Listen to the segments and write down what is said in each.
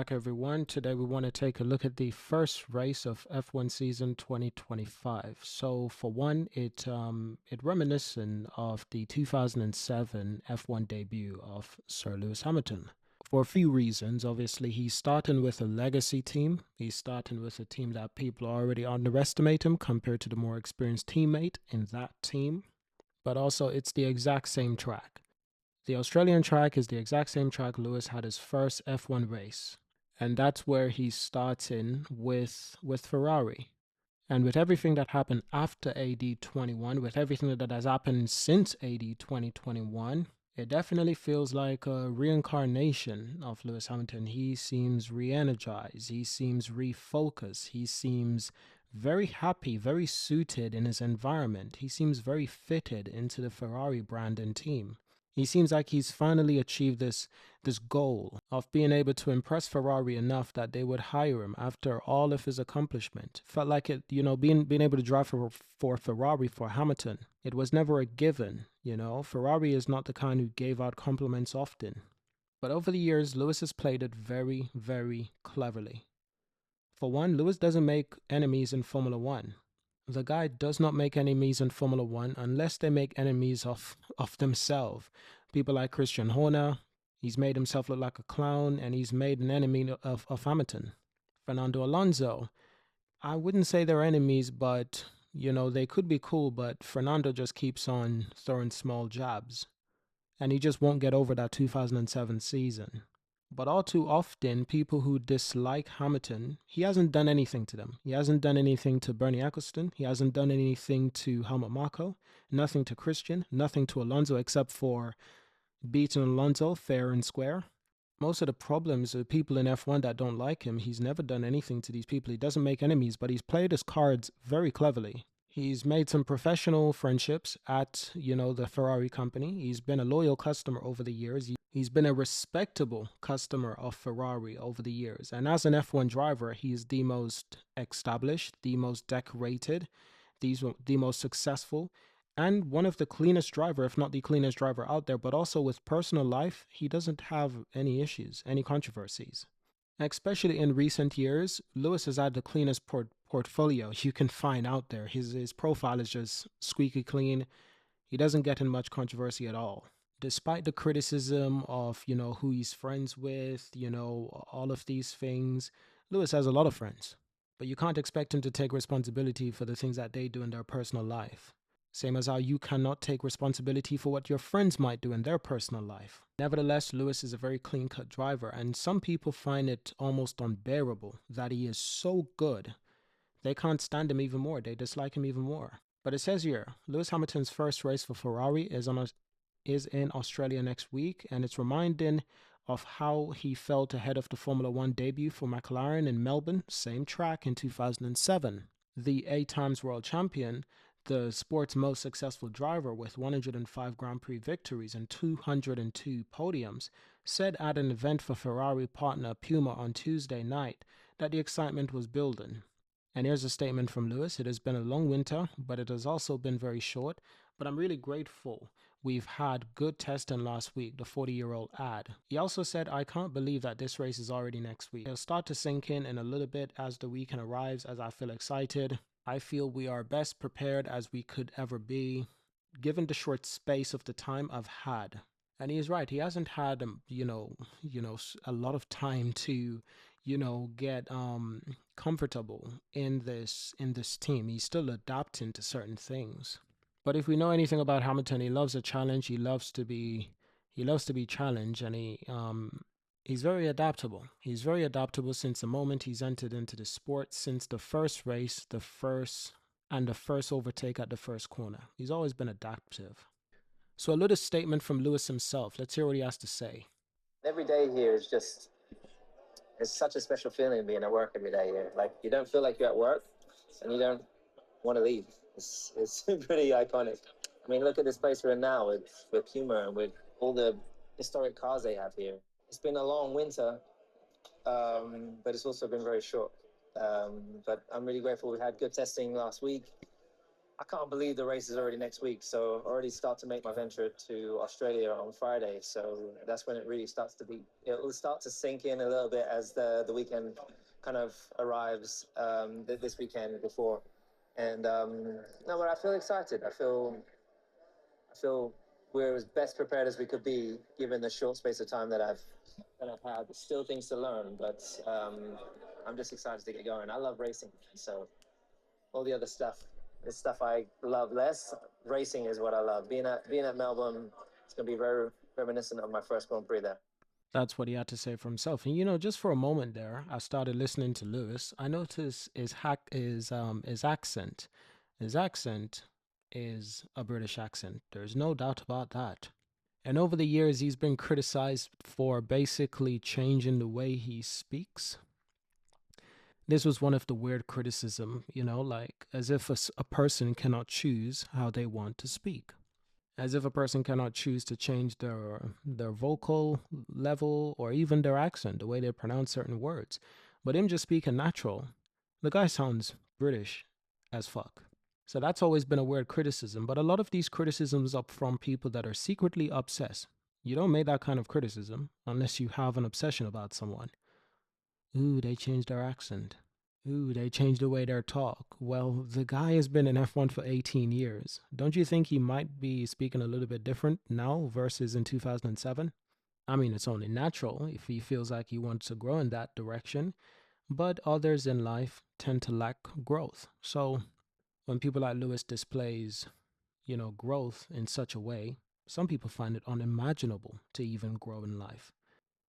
Back everyone. Today we want to take a look at the first race of F1 season 2025. So for one, it reminiscent of the 2007 F1 debut of Sir Lewis Hamilton. For a few reasons, obviously he's starting with a legacy team. He's starting with a team that people already underestimate him compared to the more experienced teammate in that team. But also it's the exact same track. The Australian track is the exact same track Lewis had his first F1 race. And that's where he's starting with Ferrari. And with everything that happened after AD 21, with everything that has happened since AD 2021, it definitely feels like a reincarnation of Lewis Hamilton. He seems re-energized. He seems refocused. He seems very happy, very suited in his environment. He seems very fitted into the Ferrari brand and team. He seems like he's finally achieved this goal of being able to impress Ferrari enough that they would hire him after all of his accomplishment. Felt like it, being able to drive for Ferrari for Hamilton. It was never a given, Ferrari is not the kind who gave out compliments often. But over the years, Lewis has played it very, very cleverly. For one, Lewis doesn't make enemies in Formula One. The guy does not make enemies in Formula One unless they make enemies of themselves. People like Christian Horner, he's made himself look like a clown, and he's made an enemy of Hamilton. Fernando Alonso, I wouldn't say they're enemies, but, they could be cool, but Fernando just keeps on throwing small jabs. And he just won't get over that 2007 season. But all too often, people who dislike Hamilton, he hasn't done anything to them. He hasn't done anything to Bernie Ecclestone. He hasn't done anything to Helmut Marko. Nothing to Christian. Nothing to Alonso except for beating Alonso fair and square. Most of the problems are people in F1 that don't like him. He's never done anything to these people. He doesn't make enemies, but he's played his cards very cleverly. He's made some professional friendships at, the Ferrari company. He's been a loyal customer over the years. He's been a respectable customer of Ferrari over the years. And as an F1 driver, he's the most established, the most decorated, the most successful, and one of the cleanest driver, if not the cleanest driver out there. But also with personal life, he doesn't have any issues, any controversies. Especially in recent years, Lewis has had the cleanest portfolio you can find out there. His profile is just squeaky clean. He doesn't get in much controversy at all. Despite the criticism of, who he's friends with, all of these things, Lewis has a lot of friends. But you can't expect him to take responsibility for the things that they do in their personal life. Same as how you cannot take responsibility for what your friends might do in their personal life. Nevertheless, Lewis is a very clean-cut driver, and some people find it almost unbearable that he is so good. They can't stand him even more. They dislike him even more. But it says here, Lewis Hamilton's first race for Ferrari is in Australia next week, and it's reminding of how he felt ahead of the Formula One debut for McLaren in Melbourne, same track in 2007. The 8 times world champion, the sport's most successful driver with 105 Grand Prix victories and 202 podiums, said at an event for Ferrari partner Puma on Tuesday night that the excitement was building. And here's a statement from Lewis. It has been a long winter, but it has also been very short. But I'm really grateful. We've had good testing last week, the 40-year-old ad. He also said, I can't believe that this race is already next week. It'll start to sink in a little bit as the weekend arrives, as I feel excited. I feel we are best prepared as we could ever be, given the short space of the time I've had. And he is right. He hasn't had, a lot of time to, get comfortable in this team. He's still adapting to certain things. But if we know anything about Hamilton, he loves a challenge. He loves to be challenged, and he's very adaptable. He's very adaptable since the moment he's entered into the sport, since the first race, the first overtake at the first corner. He's always been adaptive. So a little statement from Lewis himself. Let's hear what he has to say. Every day here is it's such a special feeling being at work every day here. Like, you don't feel like you're at work and you don't want to leave. It's pretty iconic. I mean, look at this place we're in now with Puma and with all the historic cars they have here. It's been a long winter, but it's also been very short. But I'm really grateful we had good testing last week. I can't believe the race is already next week. So already start to make my venture to Australia on Friday. So that's when it really starts to be. It will start to sink in a little bit as the weekend kind of arrives this weekend before. And no, but I feel excited. I feel we're as best prepared as we could be given the short space of time that I've had. There's still things to learn, but I'm just excited to get going. I love racing, so all the other stuff is stuff I love less. Racing is what I love. Being at Melbourne, it's gonna be very reminiscent of my first Grand Prix there. That's what he had to say for himself. And you know, just for a moment there, I started listening to Lewis. I noticed his accent. His accent is a British accent. There's no doubt about that. And over the years, he's been criticized for basically changing the way he speaks. This was one of the weird criticism, you know, like as if a person cannot choose how they want to speak, as if a person cannot choose to change their vocal level or even their accent, the way they pronounce certain words. But him just speaking natural, the guy sounds British as fuck. So that's always been a weird criticism. But a lot of these criticisms up from people that are secretly obsessed. You don't make that kind of criticism unless you have an obsession about someone. Ooh, they changed their accent. Ooh, they changed the way they talk. Well, the guy has been in F1 for 18 years. Don't you think he might be speaking a little bit different now versus in 2007? I mean, it's only natural if he feels like he wants to grow in that direction, but others in life tend to lack growth. So when people like Lewis displays, you know, growth in such a way, some people find it unimaginable to even grow in life.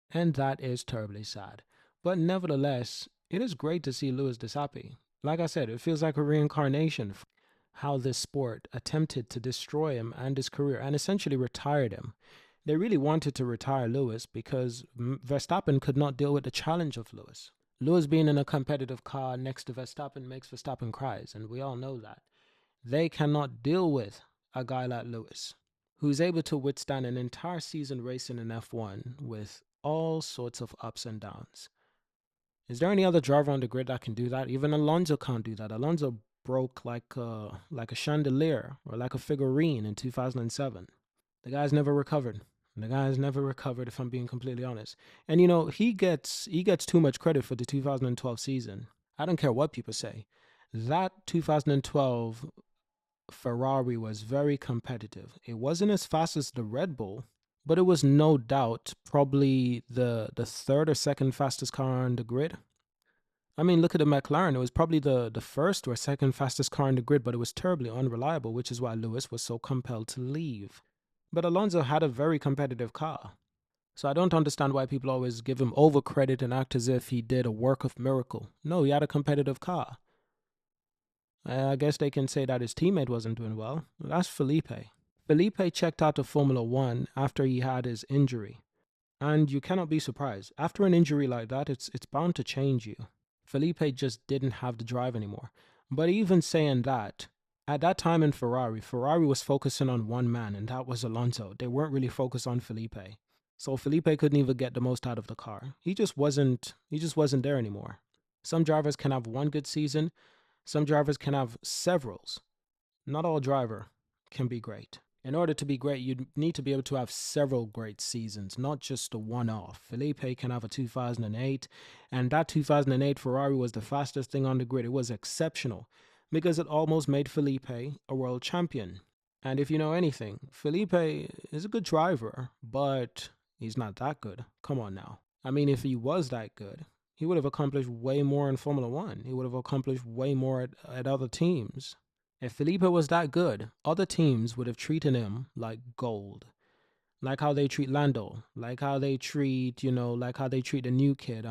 And that is terribly sad. But nevertheless, it is great to see Lewis this happy. Like I said, it feels like a reincarnation for how this sport attempted to destroy him and his career and essentially retired him. They really wanted to retire Lewis because Verstappen could not deal with the challenge of Lewis. Lewis being in a competitive car next to Verstappen makes Verstappen cries, and we all know that. They cannot deal with a guy like Lewis, who's able to withstand an entire season racing in F1 with all sorts of ups and downs. Is there any other driver on the grid that can do that? Even Alonso can't do that. Alonso broke like a chandelier or like a figurine in 2007. The guy's never recovered. The guy's never recovered, if I'm being completely honest. And you know, he gets too much credit for the 2012 season. I don't care what people say. That 2012 Ferrari was very competitive. It wasn't as fast as the Red Bull, but it was no doubt probably the third or second fastest car on the grid. I mean, look at the McLaren. It was probably the first or second fastest car on the grid, but it was terribly unreliable, which is why Lewis was so compelled to leave. But Alonso had a very competitive car. So I don't understand why people always give him over credit and act as if he did a work of miracle. No, he had a competitive car. I guess they can say that his teammate wasn't doing well. That's Felipe. Felipe checked out of Formula One after he had his injury. And you cannot be surprised. After an injury like that, it's bound to change you. Felipe just didn't have the drive anymore. But even saying that, at that time in Ferrari, Ferrari was focusing on one man, and that was Alonso. They weren't really focused on Felipe. So Felipe couldn't even get the most out of the car. He just wasn't there anymore. Some drivers can have one good season, some drivers can have severals. Not all driver can be great. In order to be great, you need to be able to have several great seasons, not just a one off. Felipe can have a 2008, and that 2008 Ferrari was the fastest thing on the grid. It was exceptional because it almost made Felipe a world champion. And if you know anything, Felipe is a good driver, but he's not that good. Come on now. I mean, if he was that good, he would have accomplished way more in Formula One. He would have accomplished way more at other teams. If Felipe was that good, other teams would have treated him like gold. Like how they treat Lando, like how they treat, like how they treat the new kid,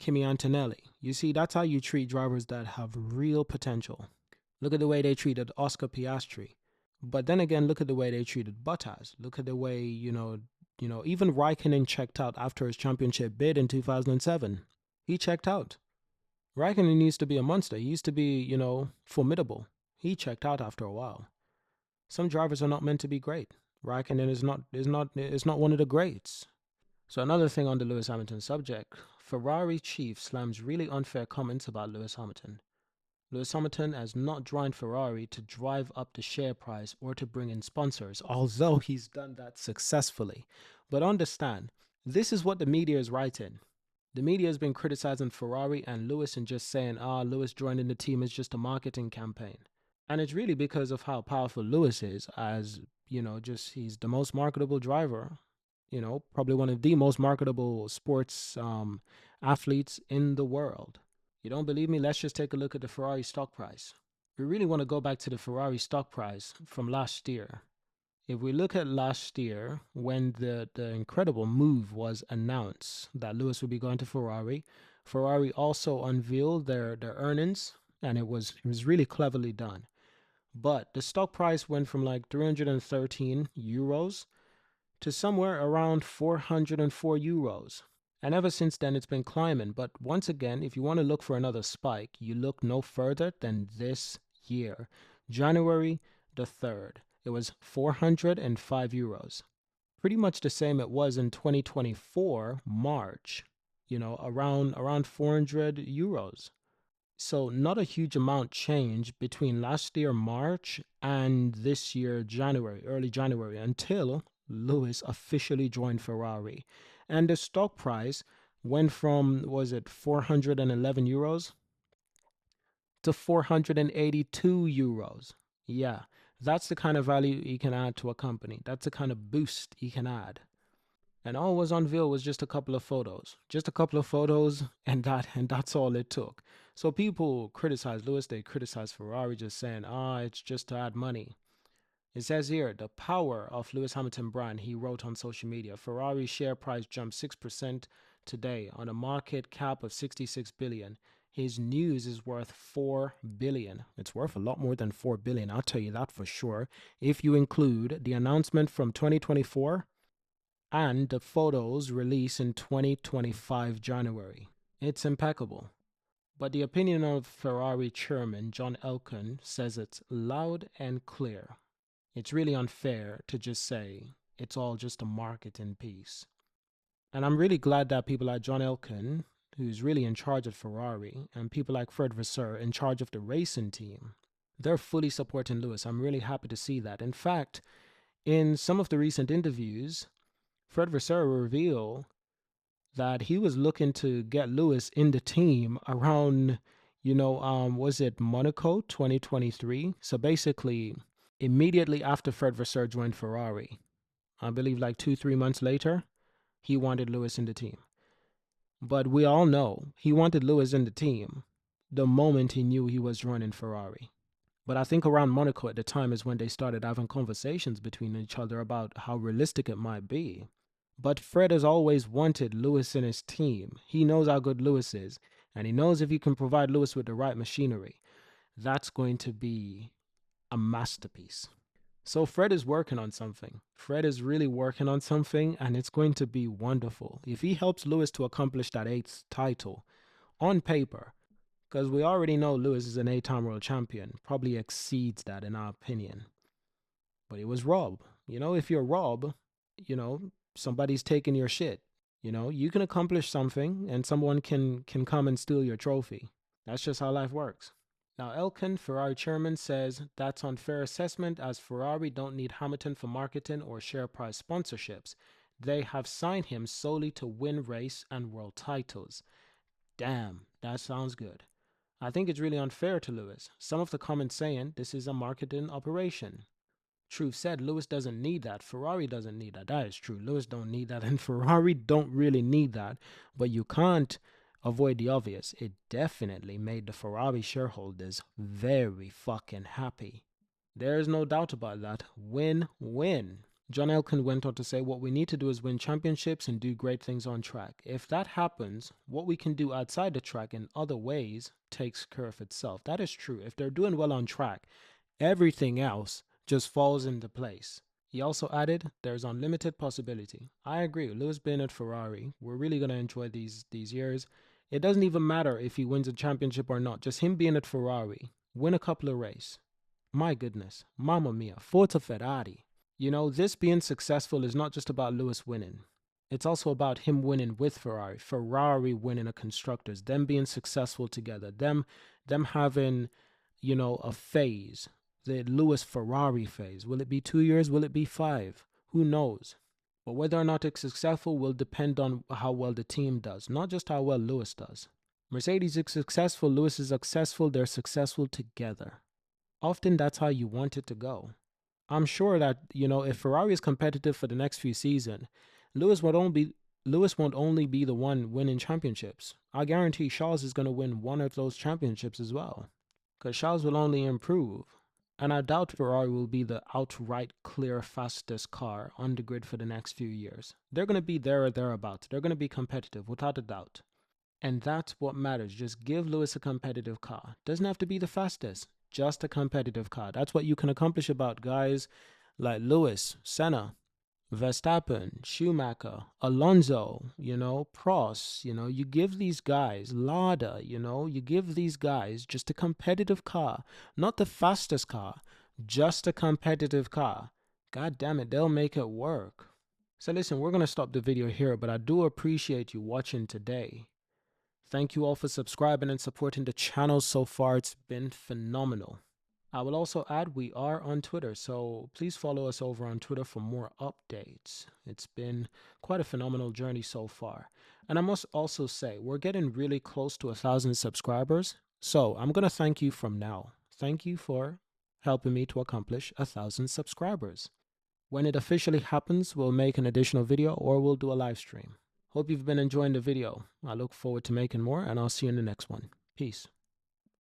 Kimi Antonelli. You see, that's how you treat drivers that have real potential. Look at the way they treated Oscar Piastri. But then again, look at the way they treated Bottas. Look at the way, even Raikkonen checked out after his championship bid in 2007. He checked out. Raikkonen used to be a monster. He used to be, formidable. He checked out after a while. Some drivers are not meant to be great. Raikkonen is not one of the greats. So another thing on the Lewis Hamilton subject, Ferrari chief slams really unfair comments about Lewis Hamilton. Lewis Hamilton has not joined Ferrari to drive up the share price or to bring in sponsors, although he's done that successfully. But understand, this is what the media is writing. The media has been criticizing Ferrari and Lewis and just saying, Lewis joining the team is just a marketing campaign. And it's really because of how powerful Lewis is, as, just he's the most marketable driver, probably one of the most marketable sports athletes in the world. You don't believe me? Let's just take a look at the Ferrari stock price. We really want to go back to the Ferrari stock price from last year. If we look at last year, when the incredible move was announced that Lewis would be going to Ferrari, Ferrari also unveiled their earnings, and it was really cleverly done. But the stock price went from like 313 euros to somewhere around 404 euros. And ever since then, it's been climbing. But once again, if you want to look for another spike, you look no further than this year, January the 3rd. It was 405 euros. Pretty much the same it was in 2024, March, around 400 euros. So not a huge amount changed between last year, March, and this year, January, early January, until Lewis officially joined Ferrari. And the stock price went from, was it 411 euros to 482 euros. Yeah, that's the kind of value you can add to a company. That's the kind of boost you can add. And all was unveiled was just a couple of photos. Just a couple of photos, and that's all it took. So people criticize Lewis, they criticize Ferrari, just saying, it's just to add money. It says here, the power of Lewis Hamilton brand, he wrote on social media. Ferrari share price jumped 6% today on a market cap of 66 billion. His news is worth 4 billion. It's worth a lot more than 4 billion, I'll tell you that for sure. If you include the announcement from 2024 and the photos released in 2025 January. It's impeccable. But the opinion of Ferrari chairman John Elkan says it's loud and clear. It's really unfair to just say it's all just a marketing piece. And I'm really glad that people like John Elkan, who's really in charge of Ferrari, and people like Fred Visser in charge of the racing team, they're fully supporting Lewis. I'm really happy to see that. In fact, in some of the recent interviews, Fred Visser revealed that he was looking to get Lewis in the team around, was it Monaco 2023? So basically, immediately after Fred Visser joined Ferrari, I believe like 2-3 months later, he wanted Lewis in the team. But we all know he wanted Lewis in the team the moment he knew he was joining Ferrari. But I think around Monaco at the time is when they started having conversations between each other about how realistic it might be. But Fred has always wanted Lewis in his team. He knows how good Lewis is, and he knows if he can provide Lewis with the right machinery, that's going to be a masterpiece. So Fred is working on something. Fred is really working on something, and it's going to be wonderful. If he helps Lewis to accomplish that 8th title on paper, because we already know Lewis is an 8-time world champion, probably exceeds that in our opinion. But it was Rob. If you're Rob, somebody's taking your shit. You can accomplish something and someone can come and steal your trophy. That's just how life works. Now, Elkan, Ferrari chairman, says that's unfair assessment as Ferrari don't need Hamilton for marketing or share price sponsorships. They have signed him solely to win race and world titles. Damn, that sounds good. I think it's really unfair to Lewis. Some of the comments saying this is a marketing operation. Truth said, Lewis doesn't need that. Ferrari doesn't need that. That is true. Lewis don't need that, and Ferrari don't really need that. But you can't avoid the obvious. It definitely made the Ferrari shareholders very fucking happy. There's no doubt about that. Win-win. John Elkan went on to say, what we need to do is win championships and do great things on track. If that happens, what we can do outside the track in other ways takes care of itself. That is true. If they're doing well on track, everything else just falls into place. He also added, there's unlimited possibility. I agree. Lewis being at Ferrari, we're really going to enjoy these years. It doesn't even matter if he wins a championship or not. Just him being at Ferrari, win a couple of races. My goodness, mamma mia, Forza Ferrari. This being successful is not just about Lewis winning. It's also about him winning with Ferrari, Ferrari winning a constructors, them being successful together, them having, a phase, the Lewis Ferrari phase. Will it be 2 years? Will it be 5? Who knows? But whether or not it's successful will depend on how well the team does, not just how well Lewis does. Mercedes is successful, Lewis is successful, they're successful together. Often that's how you want it to go. I'm sure that, if Ferrari is competitive for the next few seasons, Lewis won't only be the one winning championships. I guarantee Charles is going to win one of those championships as well, because Charles will only improve. And I doubt Ferrari will be the outright clear fastest car on the grid for the next few years. They're going to be there or thereabouts. They're going to be competitive without a doubt. And that's what matters. Just give Lewis a competitive car. Doesn't have to be the fastest, just a competitive car. That's what you can accomplish about guys like Lewis, Senna, Verstappen, Schumacher, Alonso, Prost, you give these guys, Lada, you give these guys just a competitive car, not the fastest car, just a competitive car. God damn it, they'll make it work. So listen, we're going to stop the video here, but I do appreciate you watching today. Thank you all for subscribing and supporting the channel so far. It's been phenomenal. I will also add we are on Twitter, so please follow us over on Twitter for more updates. It's been quite a phenomenal journey so far. And I must also say, we're getting really close to 1,000 subscribers, so I'm going to thank you from now. Thank you for helping me to accomplish 1,000 subscribers. When it officially happens, we'll make an additional video or we'll do a live stream. Hope you've been enjoying the video. I look forward to making more, and I'll see you in the next one. Peace.